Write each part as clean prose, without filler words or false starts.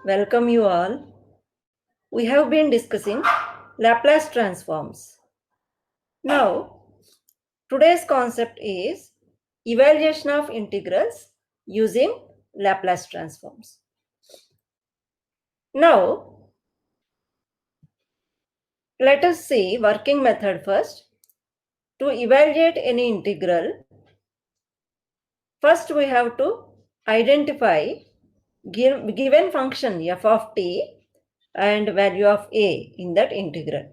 welcome you all. We have been discussing Laplace transforms. Now, today's concept is evaluation of integrals using Laplace transforms. Now, let us see working method first. To evaluate any integral, first we have to identify given function f of t and value of a in that integral.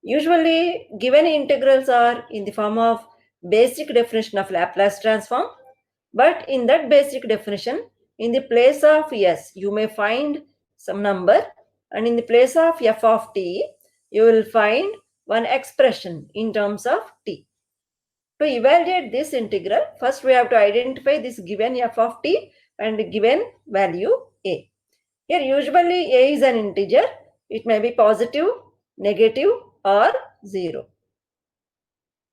Usually given integrals are in the form of basic definition of Laplace transform, but in that basic definition, in the place of s, you may find some number, and in the place of f of t, you will find one expression in terms of t. To evaluate this integral, first we have to identify this given f of t and given value a. Here usually a is an integer. It may be positive, negative or 0.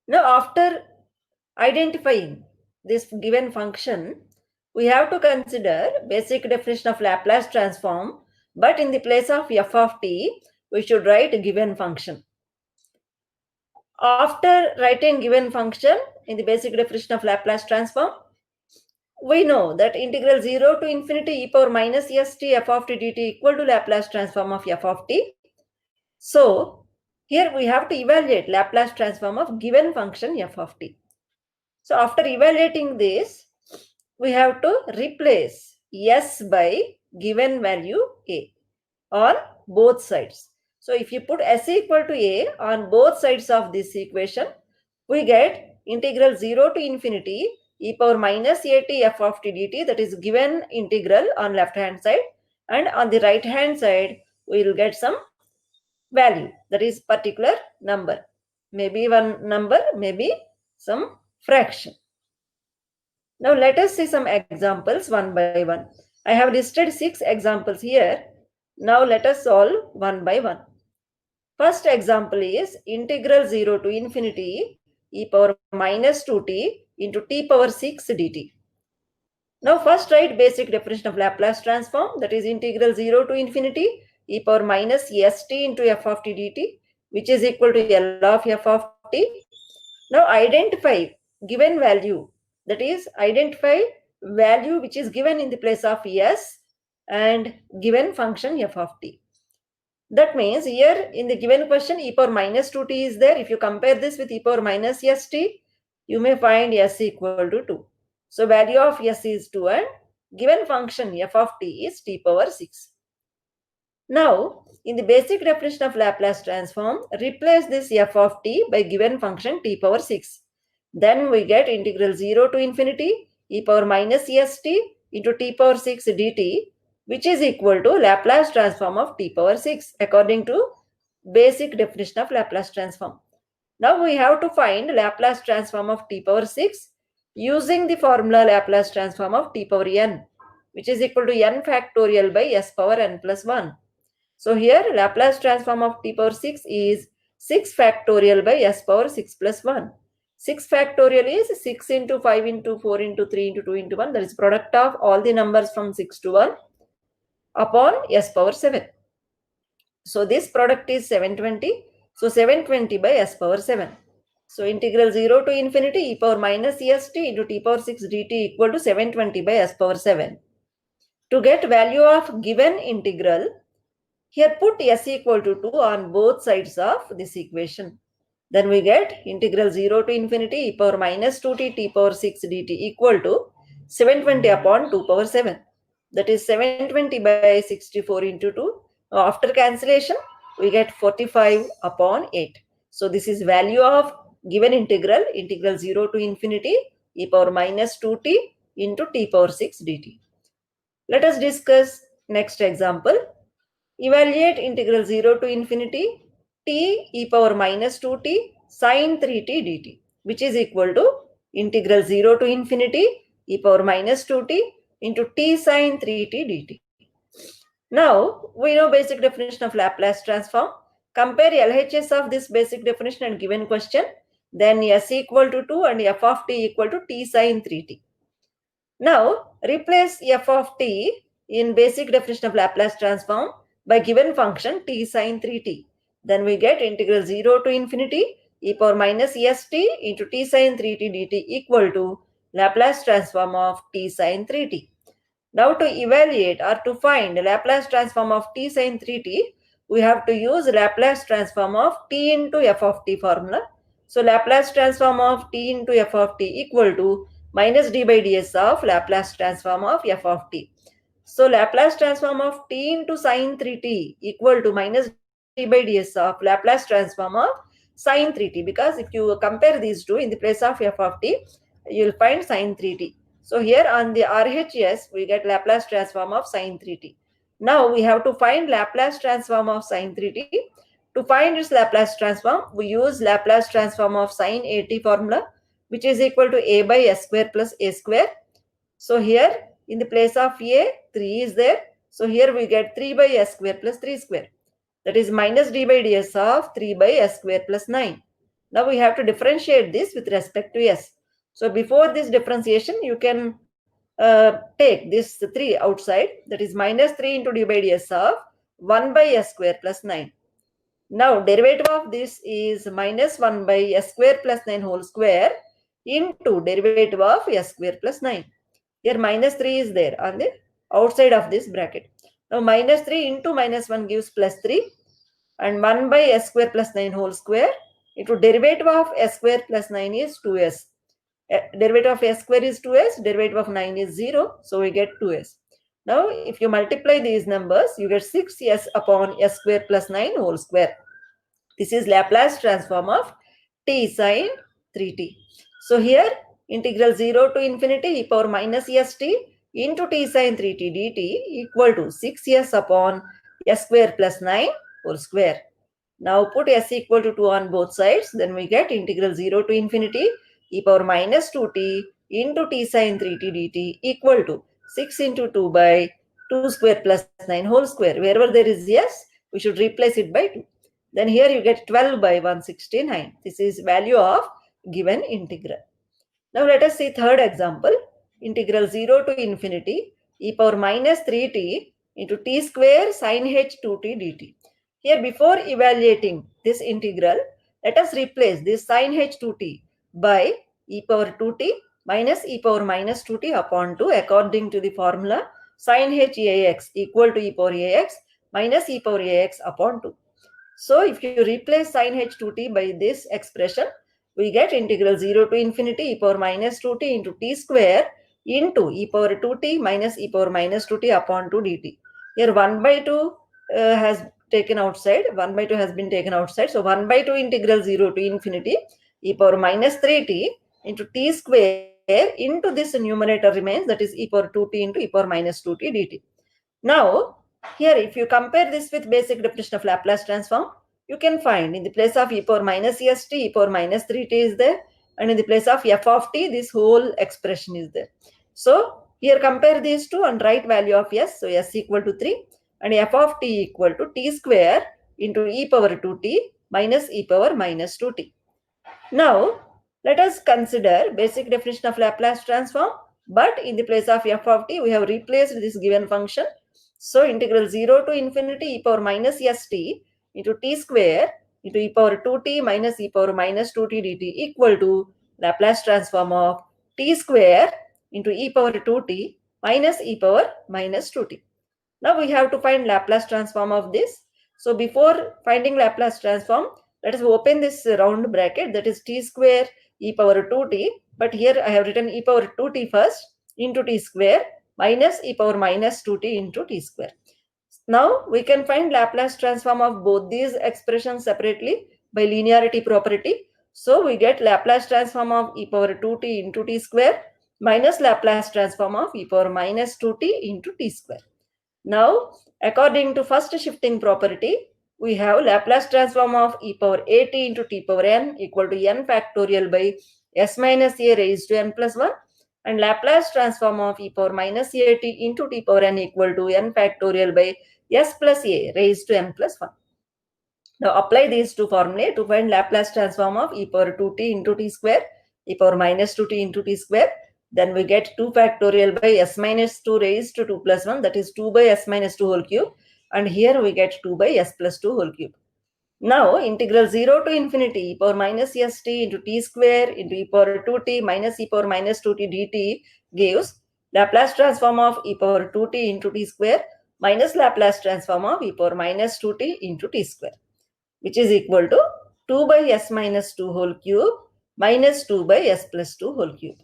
Now after identifying this given function, we have to consider basic definition of Laplace transform, but in the place of f of t, we should write a given function. After writing given function in the basic definition of Laplace transform, we know that integral 0 to infinity e power minus st f of t dt equal to Laplace transform of f of t. So here we have to evaluate Laplace transform of given function f of t. So after evaluating this, we have to replace s by given value a on both sides. So if you put s equal to a on both sides of this equation, we get integral 0 to infinity e power minus at f of t dt, that is given integral on left hand side, and on the right hand side we will get some value, that is particular number, maybe one number, maybe some fraction. Now let us see some examples one by one. I have listed 6 examples here. Now let us solve one by one. First example is integral 0 to infinity e power minus 2t into t power 6 dt. Now first write basic definition of Laplace transform, that is integral 0 to infinity e power minus st into f of t dt, which is equal to L of f of t. Now identify given value, that is identify value which is given in the place of s and given function f of t. That means here in the given question e power minus 2t is there. If you compare this with e power minus st, you may find s equal to 2. So value of s is 2 and given function f of t is t power 6. Now in the basic definition of Laplace transform, replace this f of t by given function t power 6. Then we get integral 0 to infinity e power minus st into t power 6 dt, which is equal to Laplace transform of t power 6 according to basic definition of Laplace transform. Now we have to find Laplace transform of t power 6 using the formula Laplace transform of t power n, which is equal to n factorial by s power n plus 1. So here Laplace transform of t power 6 is 6 factorial by s power 6 plus 1. 6 factorial is 6 into 5 into 4 into 3 into 2 into 1. That is product of all the numbers from 6 to 1 upon s power 7. So this product is 720. So 720 by s power 7. So integral 0 to infinity e power minus st into t power 6 dt equal to 720 by s power 7. To get value of given integral, here put s equal to 2 on both sides of this equation. Then we get integral 0 to infinity e power minus 2t t power 6 dt equal to 720 upon 2 power 7. That is 720 by 64 into 2. After cancellation, we get 45 upon 8. So this is value of given integral, integral 0 to infinity e power minus 2t into t power 6 dt. Let us discuss next example. Evaluate integral 0 to infinity t e power minus 2t sine 3t dt, which is equal to integral 0 to infinity e power minus 2t into t sine 3t dt. Now we know basic definition of Laplace transform. Compare LHS of this basic definition and given question. Then s equal to 2 and f of t equal to t sine 3t. Now replace f of t in basic definition of Laplace transform by given function t sine 3t. Then we get integral 0 to infinity e power minus est into t sine 3t dt equal to Laplace transform of t sine 3t. Now to evaluate or to find Laplace transform of t sine 3t, we have to use Laplace transform of t into f of t formula. So Laplace transform of t into f of t equal to minus d by ds of Laplace transform of f of t. So Laplace transform of t into sine 3t equal to minus d by ds of Laplace transform of sine 3t, because if you compare these two in the place of f of t, you will find sine 3t. So here on the RHS, we get Laplace transform of sine 3t. Now we have to find Laplace transform of sine 3t. To find its Laplace transform, we use Laplace transform of sine at formula, which is equal to a by s square plus a square. So here in the place of a, 3 is there. So here we get 3 by s square plus 3 square. That is minus d by ds of 3 by s square plus 9. Now we have to differentiate this with respect to s. So before this differentiation, you can take this 3 outside. That is minus 3 into d by ds of 1 by s square plus 9. Now derivative of this is minus 1 by s square plus 9 whole square into derivative of s square plus 9. Here minus 3 is there on the outside of this bracket. Now minus 3 into minus 1 gives plus 3, and 1 by s square plus 9 whole square into derivative of s square plus 9 is 2s. Derivative of s square is 2s, derivative of 9 is 0, so we get 2s. Now if you multiply these numbers, you get 6s upon s square plus 9 whole square. This is Laplace transform of t sine 3t. So here integral 0 to infinity e power minus est into t sine 3t dt equal to 6s upon s square plus 9 whole square. Now put s equal to 2 on both sides. Then we get integral 0 to infinity e power minus 2t into t sine 3t dt equal to 6 into 2 by 2 square plus 9 whole square. Wherever there is s, we should replace it by 2. Then here you get 12 by 169. This is value of given integral. Now let us see third example. Integral 0 to infinity e power minus 3t into t square sine h 2t dt. Here before evaluating this integral, let us replace this sine h 2t by e power 2t minus e power minus 2t upon 2 according to the formula sine h ax equal to e power ax minus e power ax upon 2. So if you replace sine h 2t by this expression, we get integral 0 to infinity e power minus 2t into t square into e power 2t minus e power minus 2t upon 2 dt. Here 1 by 2 has taken outside, 1 by 2 has been taken outside. So 1 by 2 integral 0 to infinity e power minus 3t into t square into this numerator remains, that is e power 2t into e power minus 2t dt. Now here if you compare this with basic definition of Laplace transform, you can find in the place of e power minus est, e power minus 3t is there, and in the place of f of t, this whole expression is there. So here compare these two and write value of s. So s equal to 3 and f of t equal to t square into e power 2t minus e power minus 2t. Now let us consider basic definition of Laplace transform, but in the place of f of t, we have replaced this given function. So integral 0 to infinity e power minus st into t square into e power 2t minus e power minus 2t dt equal to Laplace transform of t square into e power 2t minus e power minus 2t. Now we have to find Laplace transform of this. So before finding Laplace transform, let us open this round bracket, that is t square e power 2t, but here I have written e power 2t first into t square minus e power minus 2t into t square. Now we can find Laplace transform of both these expressions separately by linearity property. So we get Laplace transform of e power 2t into t square minus Laplace transform of e power minus 2t into t square. Now according to first shifting property, we have Laplace transform of e power at into t power n equal to n factorial by s minus a raised to n plus 1, and Laplace transform of e power minus at into t power n equal to n factorial by s plus a raised to n plus 1. Now apply these two formulae to find Laplace transform of e power 2t into t square, e power minus 2t into t square. Then we get 2 factorial by s minus 2 raised to 2 plus 1, that is 2 by s minus 2 whole cube. And here we get 2 by s plus 2 whole cube. Now integral 0 to infinity e power minus st into t square into e power 2t minus e power minus 2t dt gives Laplace transform of e power 2t into t square minus Laplace transform of e power minus 2t into t square, which is equal to 2 by s minus 2 whole cube minus 2 by s plus 2 whole cube.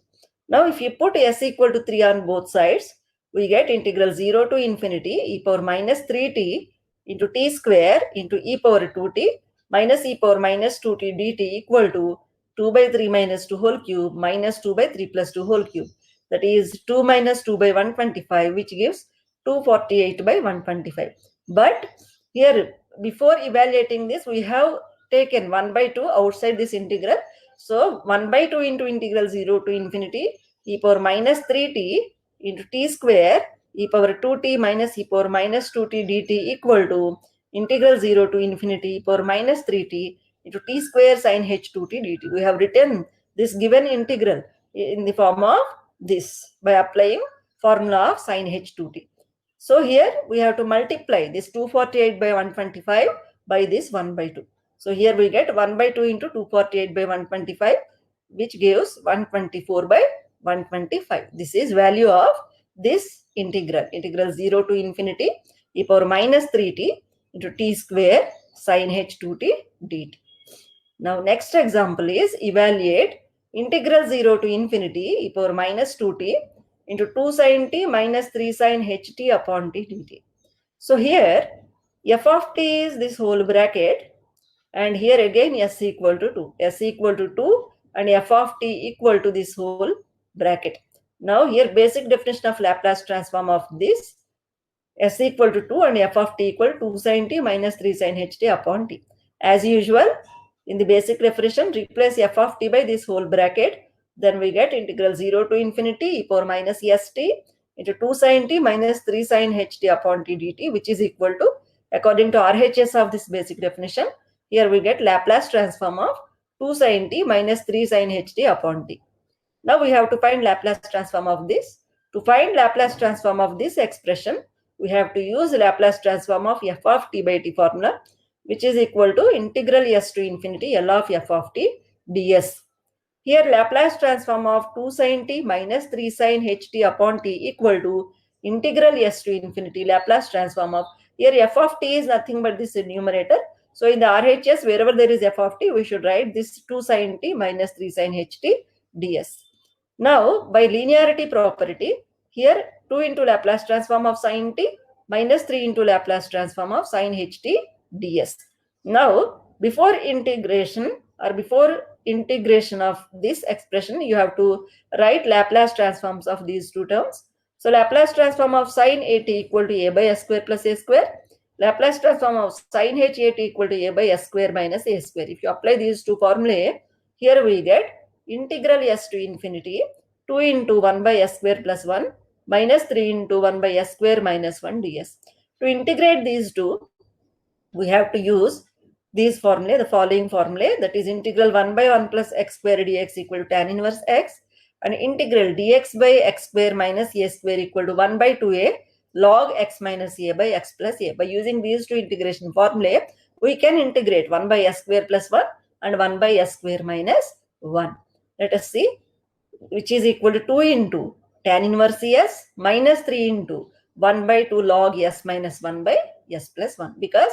Now if you put s equal to 3 on both sides, we get integral 0 to infinity e power minus 3t into t square into e power 2t minus e power minus 2t dt equal to 2 by 3 minus 2 whole cube minus 2 by 3 plus 2 whole cube. That is 2 minus 2 by 125, which gives 248 by 125. But here, before evaluating this, we have taken 1 by 2 outside this integral. So 1 by 2 into integral 0 to infinity e power minus 3t into t square e power 2t minus e power minus 2t dt equal to integral 0 to infinity e power minus 3t into t square sin h2t dt. We have written this given integral in the form of this by applying formula of sin h2t. So here we have to multiply this 248 by 125 by this 1 by 2. So here we get 1 by 2 into 248 by 125, which gives 124 by 125. This is value of this integral 0 to infinity e power minus 3t into t square sin h2t dt. Now next example is evaluate integral 0 to infinity e power minus 2t into 2 sin t minus 3 sin ht upon t dt. So here f of t is this whole bracket, and here again s equal to 2. S equal to 2 and f of t equal to this whole bracket. Now here basic definition of Laplace transform of this, s equal to 2 and f of t equal to 2 sin t minus 3 sin ht upon t. As usual, in the basic definition, replace f of t by this whole bracket. Then we get integral 0 to infinity e power minus st into 2 sin t minus 3 sin ht upon t dt, which is equal to, according to RHS of this basic definition, here we get Laplace transform of 2 sin t minus 3 sin ht upon t. Now we have to find Laplace transform of this. To find Laplace transform of this expression, we have to use Laplace transform of f of t by t formula, which is equal to integral s to infinity L of f of t ds. Here Laplace transform of 2 sin t minus 3 sin ht upon t equal to integral s to infinity Laplace transform of, here f of t is nothing but this numerator. So in the RHS, wherever there is f of t, we should write this 2 sin t minus 3 sin ht ds. Now by linearity property, here 2 into Laplace transform of sin t minus 3 into Laplace transform of sin ht ds. Now before integration of this expression, you have to write Laplace transforms of these two terms. So Laplace transform of sin at equal to a by s square plus a square. Laplace transform of sin h at equal to a by s square minus a square. If you apply these two formulae, here we get integral s to infinity 2 into 1 by s square plus 1 minus 3 into 1 by s square minus 1 ds. To integrate these two, we have to use these formulae, the following formulae, that is integral 1 by 1 plus x square dx equal to tan inverse x, and integral dx by x square minus a square equal to 1 by 2a log x minus a by x plus a. By using these two integration formulae, we can integrate 1 by s square plus 1 and 1 by s square minus 1. Let us see, which is equal to 2 into tan inverse s minus 3 into 1 by 2 log s minus 1 by s plus 1, because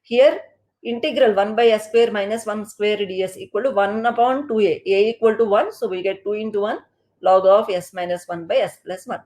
here integral 1 by s square minus 1 square ds equal to 1 upon 2a, a equal to 1, so we get 2 into 1 log of s minus 1 by s plus 1.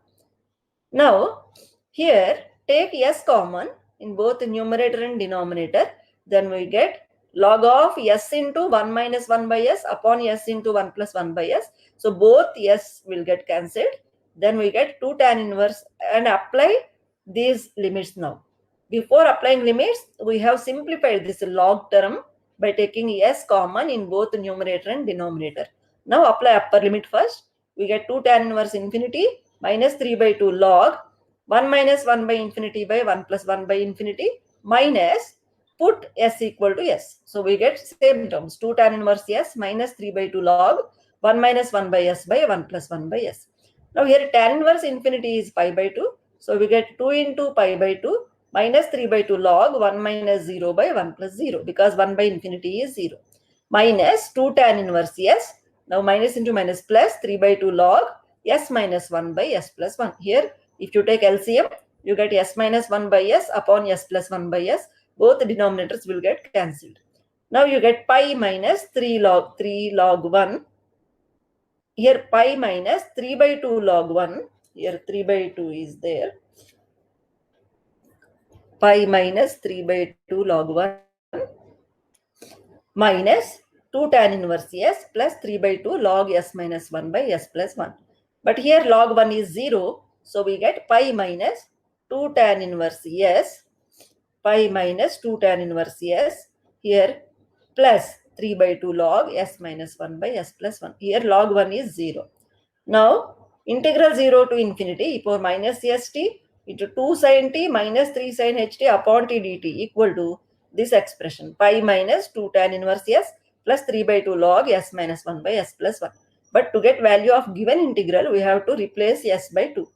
Now here take s common in both the numerator and denominator, then we get log of s into 1 minus 1 by s upon s into 1 plus 1 by s. So both s will get cancelled. Then we get 2 tan inverse and apply these limits now. Before applying limits, we have simplified this log term by taking s common in both the numerator and denominator. Now apply upper limit first. We get 2 tan inverse infinity minus 3 by 2 log 1 minus 1 by infinity by 1 plus 1 by infinity minus put s equal to s. So we get same terms, 2 tan inverse s minus 3 by 2 log 1 minus 1 by s by 1 plus 1 by s. Now here tan inverse infinity is pi by 2. So we get 2 into pi by 2 minus 3 by 2 log 1 minus 0 by 1 plus 0, because 1 by infinity is 0. Minus 2 tan inverse s. Now minus into minus plus 3 by 2 log s minus 1 by s plus 1. Here if you take LCM, you get s minus 1 by s upon s plus 1 by s. Both denominators will get cancelled. Now you get pi minus 3 log 1. Here pi minus 3 by 2 log 1. Here 3 by 2 is there. Pi minus 3 by 2 log 1 minus 2 tan inverse s plus 3 by 2 log s minus 1 by s plus 1. But here log 1 is 0. So we get pi minus 2 tan inverse s. Pi minus 2 tan inverse s. Here plus 3 by 2 log s minus 1 by s plus 1. Here log 1 is 0. Now integral 0 to infinity e power minus st into 2 sin t minus 3 sin ht upon t dt equal to this expression pi minus 2 tan inverse s plus 3 by 2 log s minus 1 by s plus 1. But to get value of given integral, we have to replace s by 2.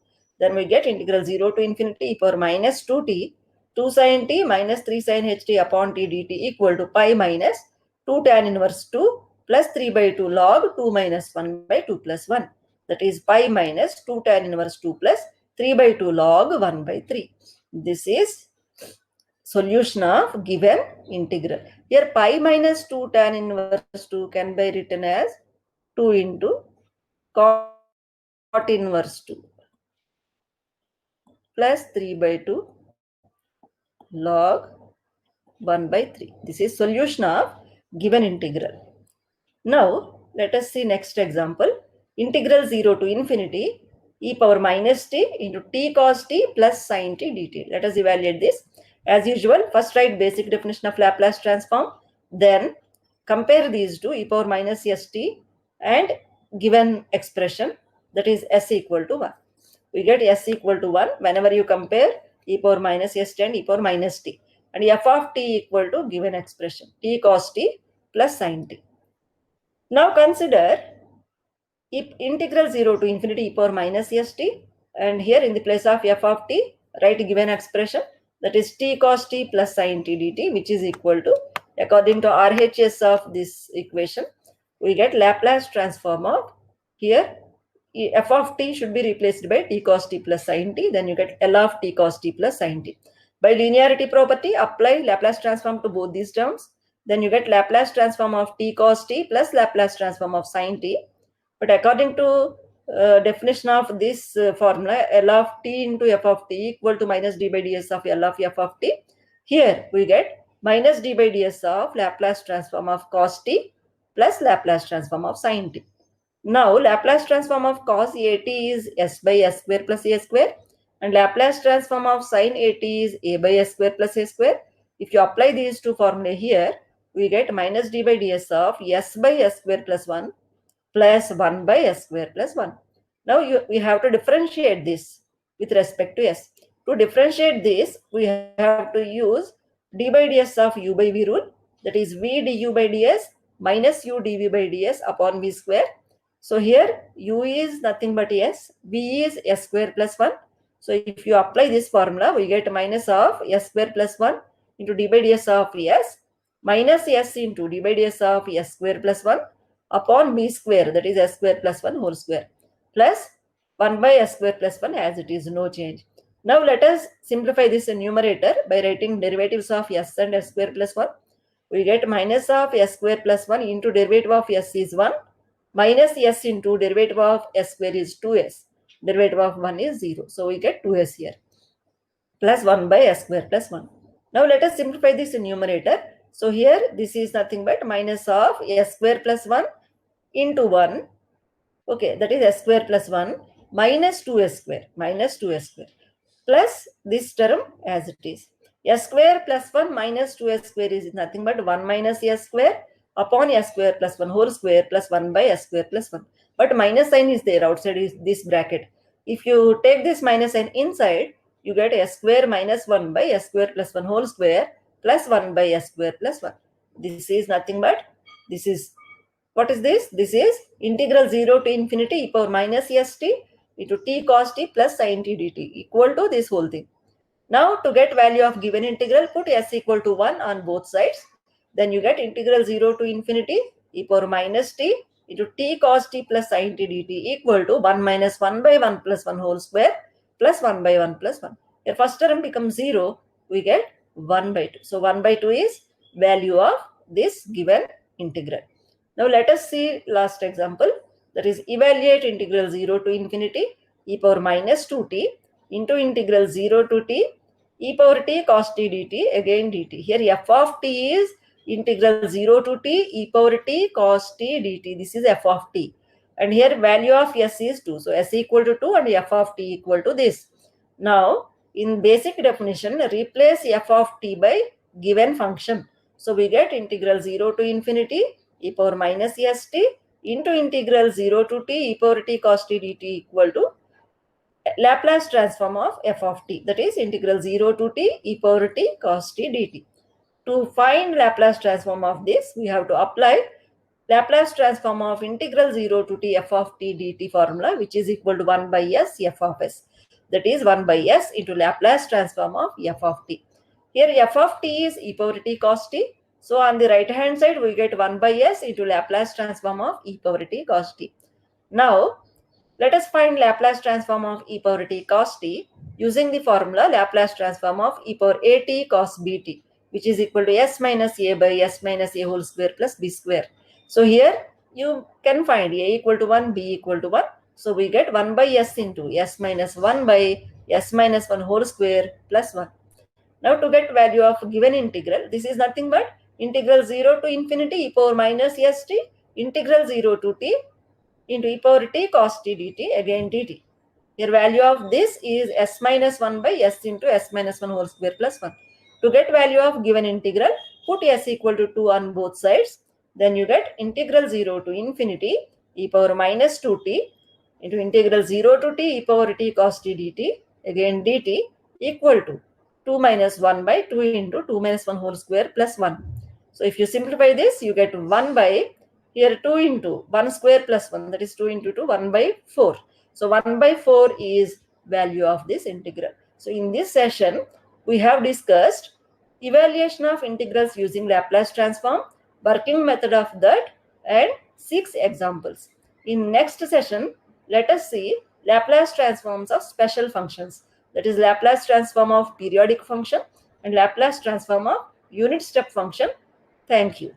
Then we get integral 0 to infinity e power minus 2t 2 sin t minus 3 sin ht upon t dt equal to pi minus 2 tan inverse 2 plus 3 by 2 log 2 minus 1 by 2 plus 1. That is pi minus 2 tan inverse 2 plus 3 by 2 log 1 by 3. This is solution of given integral. Here pi minus 2 tan inverse 2 can be written as 2 into cot inverse 2 plus 3 by 2 log 1 by 3. This is solution of given integral. Now let us see next example. Integral 0 to infinity e power minus t into t cos t plus sin t dt. Let us evaluate this. As usual, first write basic definition of Laplace transform. Then compare these two, e power minus st and given expression, that is s equal to 1. We get s equal to 1 whenever you compare e power minus st and e power minus t. And f of t equal to given expression t cos t plus sin t. Now consider if integral 0 to infinity e power minus st, and here in the place of f of t, write given expression, that is t cos t plus sin t dt, which is equal to, according to RHS of this equation, we get Laplace transform of, here f of t should be replaced by t cos t plus sin t, then you get L of t cos t plus sin t. By linearity property, apply Laplace transform to both these terms. Then you get Laplace transform of t cos t plus Laplace transform of sin t. But according to definition of this formula, L of t into f of t equal to minus d by ds of L of f of t. Here we get minus d by ds of Laplace transform of cos t plus Laplace transform of sin t. Now Laplace transform of cos at is s by s square plus a square, and Laplace transform of sin at is a by s square plus a square. If you apply these two formulae here, we get minus d by ds of s by s square plus 1 plus 1 by s square plus 1. Now we have to differentiate this with respect to s. To differentiate this, we have to use d by ds of u by v rule, that is v du by ds minus u dv by ds upon v square. So here u is nothing but s, v is s square plus 1. So if you apply this formula, we get minus of s square plus 1 into d by ds of s minus s into d by ds of s square plus 1 upon v square, that is s square plus 1 whole square, plus 1 by s square plus 1 as it is, no change. Now let us simplify this numerator by writing derivatives of s and s square plus 1. We get minus of s square plus 1 into derivative of s is 1 minus s into derivative of s square is 2s. Derivative of 1 is 0. So we get 2s here plus 1 by s square plus 1. Now let us simplify this numerator. So here this is nothing but minus of s square plus 1 into 1. Okay, that is s square plus 1 minus 2s square plus this term as it is. S square plus 1 minus 2s square is nothing but 1 minus s square upon s square plus 1 whole square plus 1 by s square plus 1. But minus sign is there outside is this bracket. If you take this minus sign inside, you get s square minus 1 by s square plus 1 whole square plus 1 by s square plus 1. This is nothing but, this is, what is this? This is integral 0 to infinity e power minus st into t cos t plus sin t dt equal to this whole thing. Now to get value of given integral, put s equal to 1 on both sides. Then you get integral 0 to infinity e power minus t into t cos t plus sin t dt equal to 1 minus 1 by 1 plus 1 whole square plus 1 by 1 plus 1. Here first term becomes 0, we get 1 by 2. So 1 by 2 is value of this given integral. Now let us see last example, that is evaluate integral 0 to infinity e power minus 2t into integral 0 to t e power t cos t dt again dt. Here f of t is integral 0 to t e power t cos t dt. This is f of t. And here value of s is 2. So s equal to 2 and f of t equal to this. Now in basic definition, replace f of t by given function. So we get integral 0 to infinity e power minus st into integral 0 to t e power t cos t dt equal to Laplace transform of f of t, that is integral 0 to t e power t cos t dt. To find Laplace transform of this, we have to apply Laplace transform of integral 0 to t f of t dt formula, which is equal to 1 by s f of s. That is 1 by s into Laplace transform of f of t. Here f of t is e power t cos t. So on the right hand side, we get 1 by s into Laplace transform of e power t cos t. Now, let us find Laplace transform of e power t cos t using the formula Laplace transform of e power a t cos bt, which is equal to s minus a by s minus a whole square plus b square. So here you can find a equal to 1, b equal to 1. So we get 1 by s into s minus 1 by s minus 1 whole square plus 1. Now to get value of given integral, this is nothing but integral 0 to infinity e power minus st integral 0 to t into e power t cos t dt again dt. Here value of this is s minus 1 by s into s minus 1 whole square plus 1. To get value of given integral, put s equal to 2 on both sides. Then you get integral 0 to infinity e power minus 2t into integral 0 to t e power t cos t dt again dt equal to 2 minus 1 by 2 into 2 minus 1 whole square plus 1. So if you simplify this, you get 1 by, here 2 into 1 square plus 1, that is 2 into 2, 1 by 4. So 1 by 4 is value of this integral. So in this session, we have discussed evaluation of integrals using Laplace transform, working method of that, and 6 examples. In next session, let us see Laplace transforms of special functions, that is Laplace transform of periodic function and Laplace transform of unit step function. Thank you.